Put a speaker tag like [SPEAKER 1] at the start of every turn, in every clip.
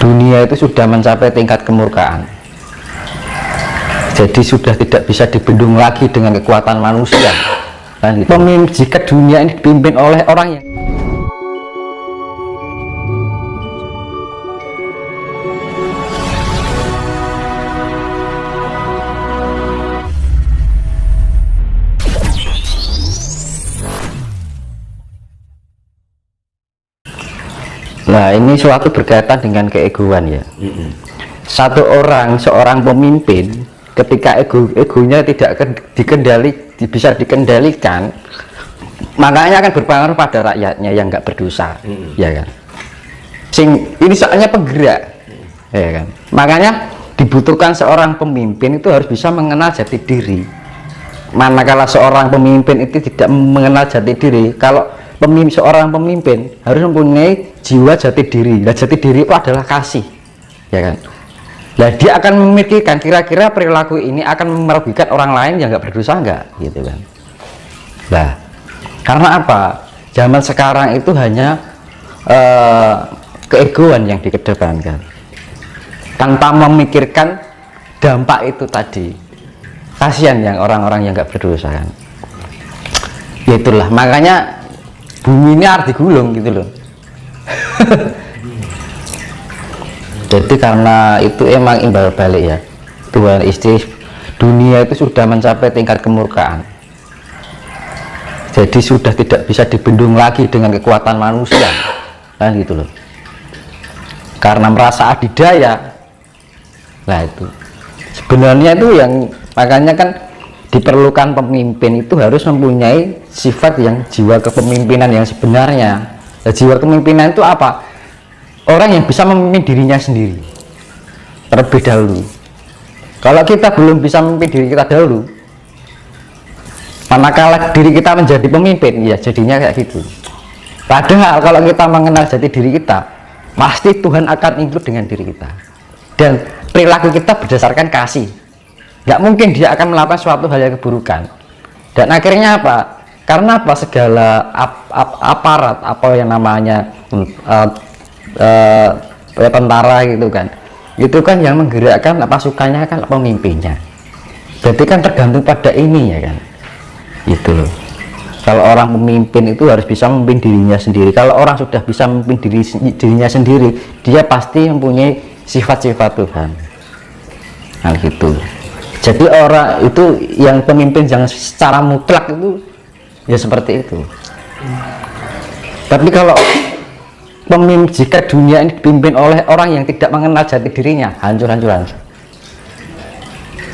[SPEAKER 1] dunia itu sudah mencapai tingkat kemurkaan. Jadi sudah tidak bisa dibendung lagi dengan kekuatan manusia. Dan gitu. Jika dunia ini dipimpin oleh orang yang ini suatu berkaitan dengan keegoan ya. Seorang pemimpin ketika egonya tidak bisa dikendalikan, makanya akan berpengaruh pada rakyatnya yang nggak berdosa, ya kan. Ini soalnya penggerak, ya kan. Makanya dibutuhkan seorang pemimpin itu harus bisa mengenal jati diri. Manakala seorang pemimpin itu tidak mengenal jati diri, kalau seorang pemimpin harus mempunyai jiwa jati diri. Nah, jati diri itu adalah kasih, ya kan. Nah, dia akan memikirkan kira-kira perilaku ini akan merugikan orang lain yang nggak berdosa nggak, gitu kan. Nah, karena apa? Zaman sekarang itu hanya keegoan yang dikedepankan tanpa memikirkan dampak itu tadi. Kasihan yang orang-orang yang nggak berdosa kan. Itulah makanya bumi ini harus digulung gitu loh. Jadi karena itu emang imbal balik ya, Tuhan istri dunia itu sudah mencapai tingkat kemurkaan. Jadi sudah tidak bisa dibendung lagi dengan kekuatan manusia kan gitu loh. Karena merasa adidaya. Nah itu sebenarnya itu yang makanya kan diperlukan pemimpin itu harus mempunyai sifat yang jiwa kepemimpinan yang sebenarnya. Nah, jiwa kepemimpinan itu apa? Orang yang bisa memimpin dirinya sendiri terlebih dahulu. Kalau kita belum bisa memimpin diri kita dahulu, manakala diri kita menjadi pemimpin, ya jadinya kayak gitu. Padahal kalau kita mengenal jati diri kita, pasti Tuhan akan include dengan diri kita. Dan perilaku kita berdasarkan kasih. Nggak mungkin dia akan melakukan suatu hal yang keburukan. Dan akhirnya apa? Karena apa? Segala aparat, apa yang namanya tentara gitu kan, itu kan yang menggerakkan pasukannya kan pemimpinnya. Jadi kan tergantung pada ini ya kan, itu loh. Kalau orang pemimpin itu harus bisa memimpin dirinya sendiri. Kalau orang sudah bisa memimpin dirinya sendiri, dia pasti mempunyai sifat-sifat Tuhan. Nah gitu. Jadi orang itu yang pemimpin yang secara mutlak itu ya seperti itu. Tapi kalau jika dunia ini dipimpin oleh orang yang tidak mengenal jati dirinya, hancur-hancuran.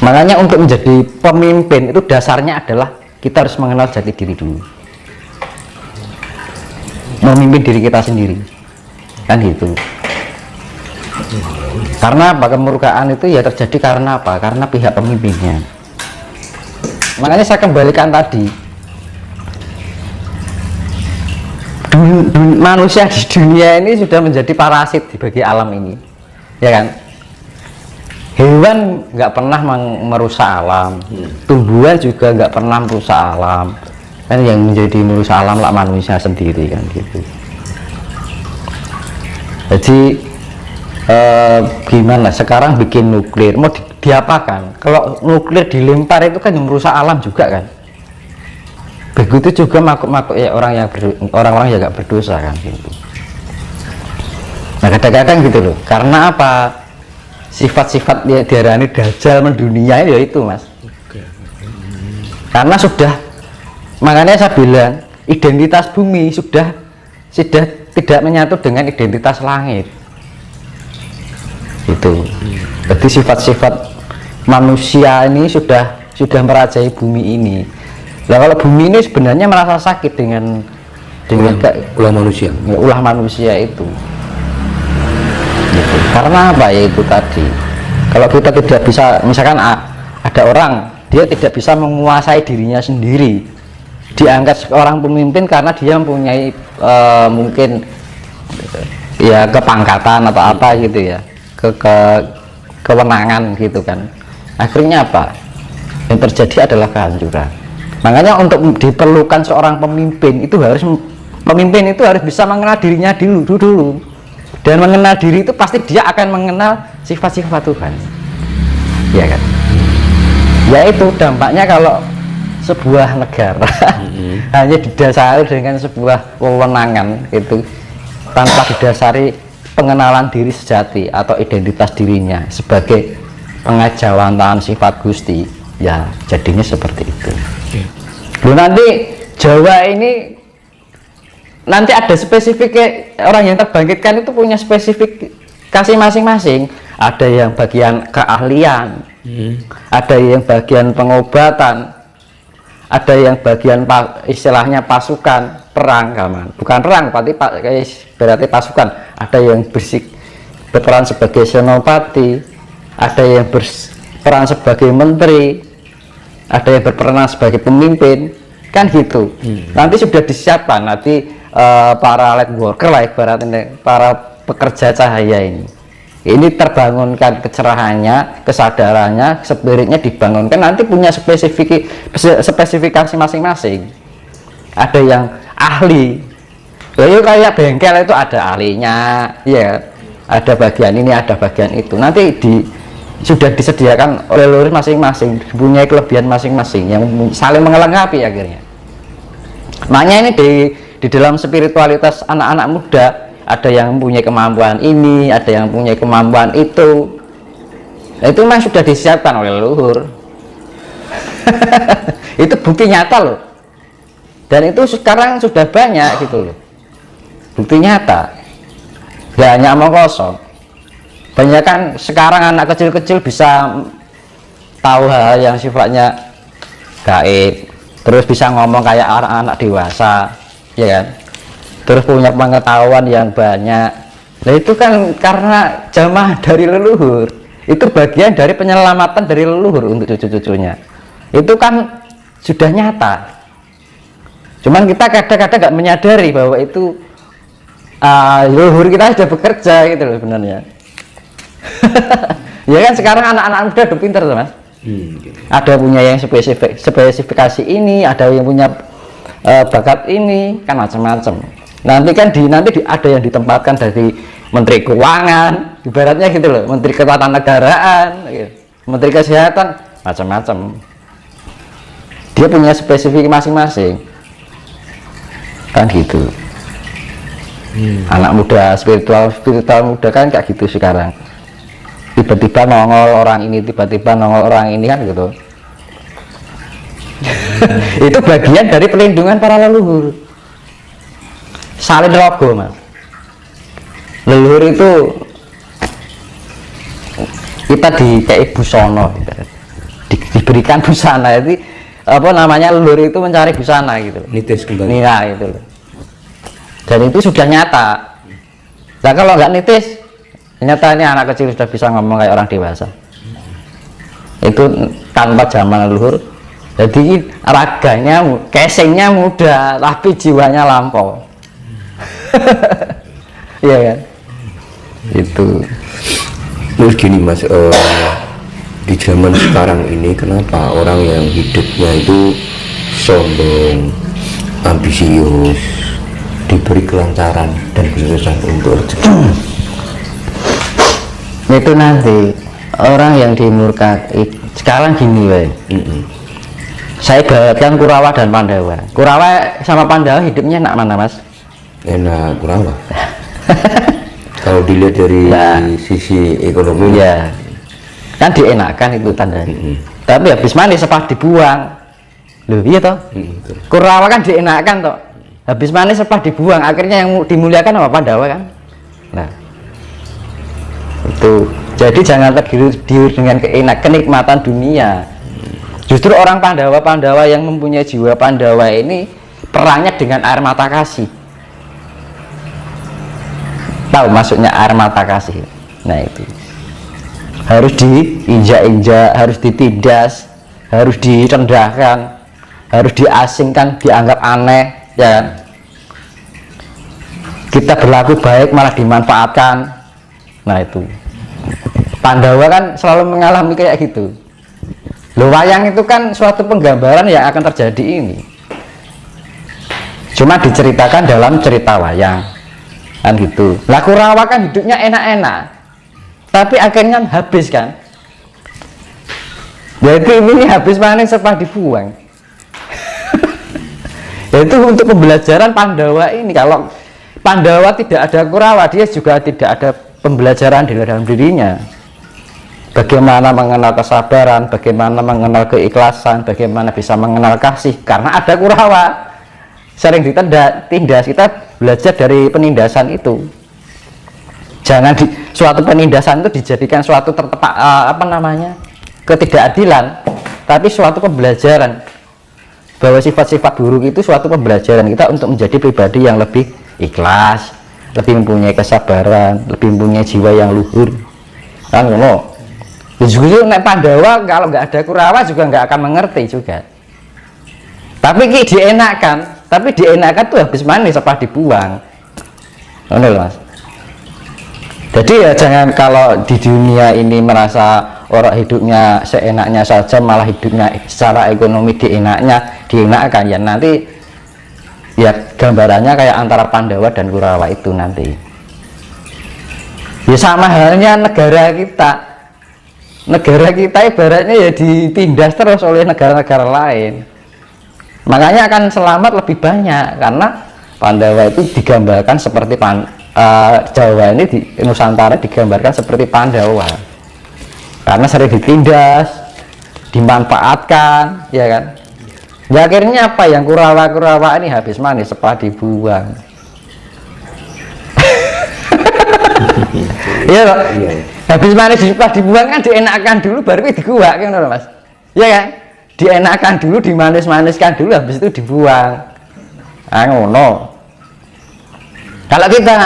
[SPEAKER 1] Makanya untuk menjadi pemimpin itu dasarnya adalah kita harus mengenal jati diri dulu, memimpin diri kita sendiri kan gitu. Karena apa? Kemurkaan itu ya terjadi karena apa? Karena pihak pemimpinnya. Makanya saya kembalikan tadi, manusia di dunia ini sudah menjadi parasit bagi alam ini, ya kan. Hewan nggak pernah merusak alam, tumbuhan juga nggak pernah merusak alam, kan yang menjadi merusak alam lah manusia sendiri kan gitu. Jadi gimana sekarang bikin nuklir mau diapakan? Kalau nuklir dilempar itu kan yang merusak alam juga kan. Begitu juga makhluk-makhluk ya orang-orang yang nggak berdosa kan gitu. Nah kadang-kadang gitu loh, karena apa? Sifat-sifat ya diarani dajjal mendunia ya itu mas. Karena sudah, makanya saya bilang identitas bumi sudah tidak menyatu dengan identitas langit. Itu. Jadi sifat-sifat manusia ini sudah merajai bumi ini. Nah kalau bumi ini sebenarnya merasa sakit dengan ulah manusia. Ya, ulah manusia itu. Gitu. Karena apa ya itu tadi? Kalau kita tidak bisa, misalkan ada orang dia tidak bisa menguasai dirinya sendiri, diangkat seorang pemimpin karena dia mempunyai mungkin ya kepangkatan atau apa gitu ya, kewenangan gitu kan. Akhirnya apa? Yang terjadi adalah kehancuran. Makanya untuk diperlukan seorang pemimpin itu harus bisa mengenal dirinya dulu Dan mengenal diri itu pasti dia akan mengenal sifat-sifat Tuhan, ya kan? Yaitu dampaknya kalau sebuah negara hanya didasari dengan sebuah wewenangan itu tanpa didasari pengenalan diri sejati atau identitas dirinya sebagai pengajawantahan sifat Gusti, ya jadinya seperti itu. Loh, nanti Jawa ini nanti ada spesifik, orang yang terbangkitkan itu punya spesifikasi masing-masing. Ada yang bagian keahlian, ada yang bagian pengobatan, ada yang bagian istilahnya pasukan perang, kaman. Bukan perang, berarti pasukan. Ada yang berperan sebagai senopati, ada yang berperan sebagai menteri, ada yang berperan sebagai pemimpin, kan gitu. Nanti sudah disiapkan nanti para light worker lah ibaratnya, para pekerja cahaya ini terbangunkan kecerahannya, kesadarannya, spiritnya dibangunkan, nanti punya spesifikasi masing-masing. Ada yang ahli, lalu kayak bengkel itu ada ahlinya, ya ada bagian ini, ada bagian itu, nanti sudah disediakan oleh leluhur masing-masing, punya kelebihan masing-masing yang saling melengkapi akhirnya. Makanya ini di dalam spiritualitas anak-anak muda, ada yang punya kemampuan ini, ada yang punya kemampuan itu memang sudah disiapkan oleh leluhur. Itu bukti nyata loh, dan itu sekarang sudah banyak gitu loh, bukti nyata, gak hanya omong kosong. Banyak kan sekarang anak kecil-kecil bisa tahu hal yang sifatnya gaib, terus bisa ngomong kayak anak-anak dewasa, ya kan? Terus punya pengetahuan yang banyak. Nah itu kan karena jamaah dari leluhur, itu bagian dari penyelamatan dari leluhur untuk cucu-cucunya. Itu kan sudah nyata. Cuman kita kadang-kadang nggak menyadari bahwa itu leluhur kita sudah bekerja gitu loh sebenarnya. Ya kan sekarang anak-anak muda udah pinter tuh mas. Ada punya yang spesifikasi ini, ada yang punya bakat ini, kan macam-macam. Nanti kan ada yang ditempatkan dari Menteri Keuangan, ibaratnya gitu loh, Menteri Ketatanegaraan, gitu. Menteri Kesehatan, macam-macam. Dia punya spesifik masing-masing, kan gitu. Anak muda spiritual muda kan kayak gitu sekarang. Tiba-tiba nongol orang ini, tiba-tiba nongol orang ini, kan gitu. Itu bagian dari pelindungan para leluhur. Salin logo mas, leluhur itu kita kayak busana, diberikan busana. Jadi apa namanya, leluhur itu mencari busana gitu,
[SPEAKER 2] nitis kembali.
[SPEAKER 1] Nah itu loh. Dan itu sudah nyata. Nah kalau nggak nitis, nyata ini anak kecil sudah bisa ngomong kayak orang dewasa. Itu tanpa zaman leluhur. Jadi raganya, casingnya muda, tapi jiwanya lampau. Iya kan, itu.
[SPEAKER 2] Terus gini mas, di zaman sekarang ini kenapa orang yang hidupnya itu sombong, ambisius, diberi kelancaran dan kesuksesan untuk rezeki?
[SPEAKER 1] Itu nanti orang yang dimurkai. Sekarang gini weh, saya ibaratkan Kurawa dan Pandawa. Kurawa sama Pandawa hidupnya enak mana mas?
[SPEAKER 2] Enak, Kurawa. Kalau dilihat dari sisi ekonomi
[SPEAKER 1] ya kan dienakan itu tandanya. Tapi habis manis sepah dibuang loh, iya toh. Kurawa kan dienakan toh, habis manis sepah dibuang, akhirnya yang dimuliakan apa Pandawa kan. Nah itu, jadi jangan tergiur dengan kenikmatan dunia. Justru orang Pandawa yang mempunyai jiwa Pandawa ini perangnya dengan air mata kasih. Tahu maksudnya air mata kasih? Nah itu harus diinjak-injak, harus ditindas, harus direndahkan, harus diasingkan, dianggap aneh, ya kan? Kita berlaku baik malah dimanfaatkan. Nah itu Pandawa kan selalu mengalami kayak gitu. Loh, wayang itu kan suatu penggambaran yang akan terjadi ini. Cuma diceritakan dalam cerita wayang. kan gitu. Lah Kurawa kan hidupnya enak-enak, tapi akhirnya habis kan. Jadi ini habis panen sepah dibuang. Itu untuk pembelajaran Pandawa ini. Kalau Pandawa tidak ada Kurawa, dia juga tidak ada pembelajaran di dalam dirinya. Bagaimana mengenal kesabaran, bagaimana mengenal keikhlasan, bagaimana bisa mengenal kasih. Karena ada Kurawa, sering ditindas. Kita belajar dari penindasan itu. Jangan suatu penindasan itu dijadikan suatu ketidakadilan, tapi suatu pembelajaran bahwa sifat-sifat buruk itu suatu pembelajaran kita untuk menjadi pribadi yang lebih ikhlas, lebih mempunyai kesabaran, lebih mempunyai jiwa yang luhur. Kan ngono. Justru nek Pandawa kalau nggak ada Kurawa juga nggak akan mengerti juga. Tapi dienakan tuh habis manis apa dibuang. Ngono Mas. Jadi ya jangan kalau di dunia ini merasa orang hidupnya seenaknya saja, malah hidupnya secara ekonomi dienakkan ya, nanti ya gambarannya kayak antara Pandawa dan Kurawa itu nanti. Ya sama halnya negara kita ibaratnya ya ditindas terus oleh negara-negara lain. Makanya akan selamat lebih banyak karena Pandawa itu digambarkan seperti Jawa ini di Nusantara digambarkan seperti Pandawa karena sering ditindas, dimanfaatkan, ya kan. Ya akhirnya apa yang Kurawa ini habis manis sepah dibuang. Iya loh. Habis manis sepah dibuang kan dienakkan dulu baru diguak kan Mas. Ya kan? Dienakkan dulu, dimanis-maniskan dulu, habis itu dibuang. Ah ngono. Kalau kita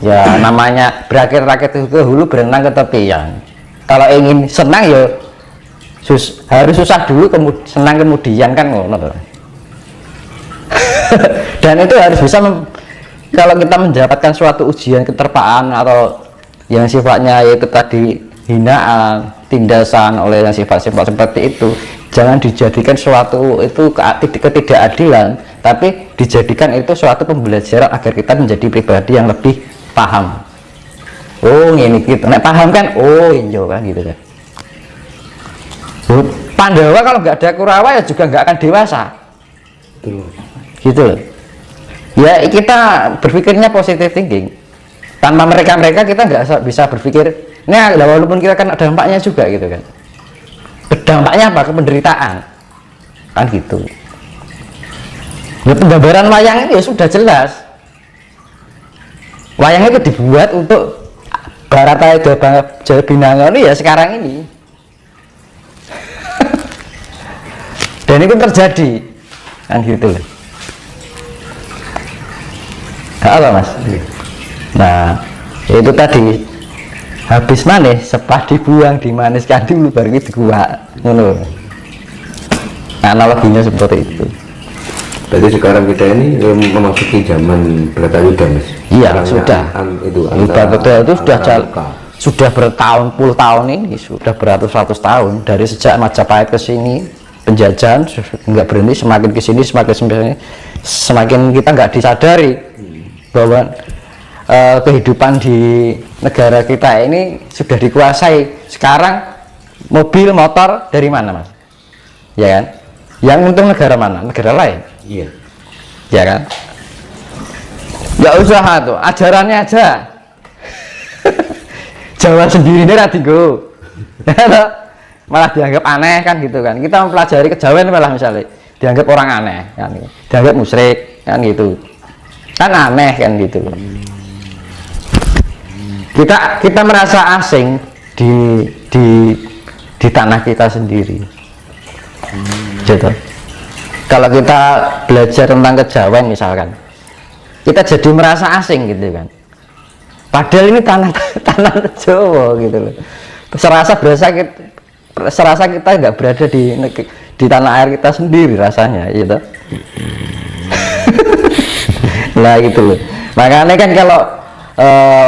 [SPEAKER 1] ya namanya berakit-rakit ke hulu, berenang ke tepian. Kalau ingin senang ya harus susah dulu, senang kemudian kan ngono. Dan itu harus bisa kalau kita mendapatkan suatu ujian keterpaan atau yang sifatnya yaitu tadi hinaan, tindasan oleh yang sifat-sifat seperti itu, jangan dijadikan suatu itu ketidakadilan, tapi dijadikan itu suatu pembelajaran agar kita menjadi pribadi yang lebih paham. Oh ini gitu, nek paham kan, oh iya kan gitu kan. Pandawa kalau nggak ada Kurawa ya juga nggak akan dewasa. Gitu loh. Ya kita berpikirnya positive thinking. Tanpa mereka kita nggak bisa berpikir. Nah walaupun kita kan ada dampaknya juga gitu kan. Dampaknya apa? Penderitaan kan gitu. Ya, penggambaran wayang itu ya sudah jelas. Wayang itu dibuat untuk Barataya Jawa Binangun ya sekarang ini. Dan itu terjadi kan gitu loh. Apa Mas? Nah itu tadi habis manis sepah dibuang, dimaniskan dulu baru diguak. Ngono. Analoginya seperti itu.
[SPEAKER 2] Berarti sekarang kita ini memasuki zaman Bharatayuda Mas.
[SPEAKER 1] Iya
[SPEAKER 2] sudah.
[SPEAKER 1] Itu sudah bertahun-puluh tahun ini, sudah beratus-ratus tahun dari sejak Majapahit ke sini penjajahan nggak berhenti, semakin ke sini semakin kita nggak disadari bahwa kehidupan di negara kita ini sudah dikuasai. Sekarang mobil motor dari mana Mas? Ya kan? Yang untung negara mana? Negara lain.
[SPEAKER 2] Iya.
[SPEAKER 1] Ya kan? Ya usaha tuh, ajarannya aja. Jawa sendiri ini radigo. Malah dianggap aneh kan gitu kan. Kita mempelajari kejawen malah misalnya dianggap orang aneh kan, dianggap musyrik kan gitu. Kan aneh kan gitu. Kita merasa asing di tanah kita sendiri. Gitu. Kalau kita belajar tentang kejawen misalkan, kita jadi merasa asing gitu kan. Padahal ini tanah Jawa gitu loh. Serasa kita nggak berada di tanah air kita sendiri rasanya, gitu. Nah gitu loh. Makanya kan kalau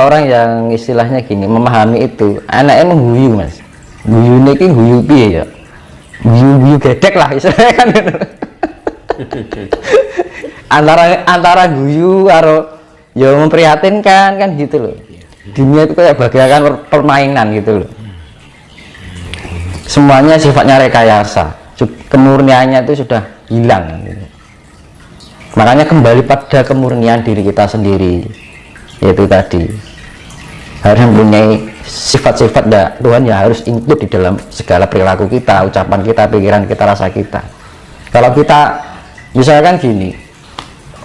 [SPEAKER 1] orang yang istilahnya gini memahami itu, anaknya mengguyu Mas. Guyu ini guyu piye ya? Guyu gedek lah istilahnya kan. antara guyu karo ya memprihatinkan kan gitu loh. Dunia itu kayak bagaikan permainan gitu loh. Semuanya sifatnya rekayasa, kemurniannya itu sudah hilang gitu. Makanya kembali pada kemurnian diri kita sendiri, yaitu tadi harus mempunyai sifat-sifat Tuhan ya, harus include di dalam segala perilaku kita, ucapan kita, pikiran kita, rasa kita. Kalau kita misalkan gini,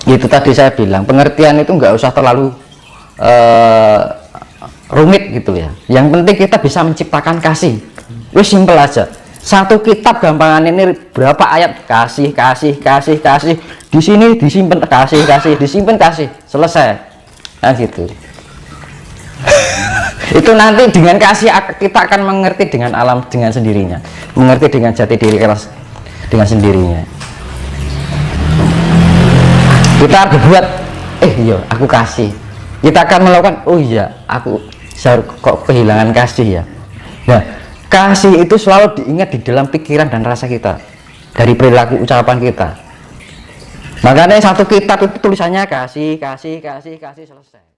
[SPEAKER 1] itu tadi saya bilang pengertian itu nggak usah terlalu rumit gitu ya. Yang penting kita bisa menciptakan kasih. Wis simpel aja. Satu kitab gampangan ini berapa ayat, kasih di sini disimpan kasih disimpan kasih, selesai. Nah gitu. Itu nanti dengan kasih kita akan mengerti dengan alam dengan sendirinya, mengerti dengan jati diri kita dengan sendirinya. Kita berbuat, iya aku kasih, kita akan melakukan, oh iya aku kok kehilangan kasih ya. Nah kasih itu selalu diingat di dalam pikiran dan rasa kita, dari perilaku ucapan kita. Makanya satu kitab itu tulisannya kasih selesai.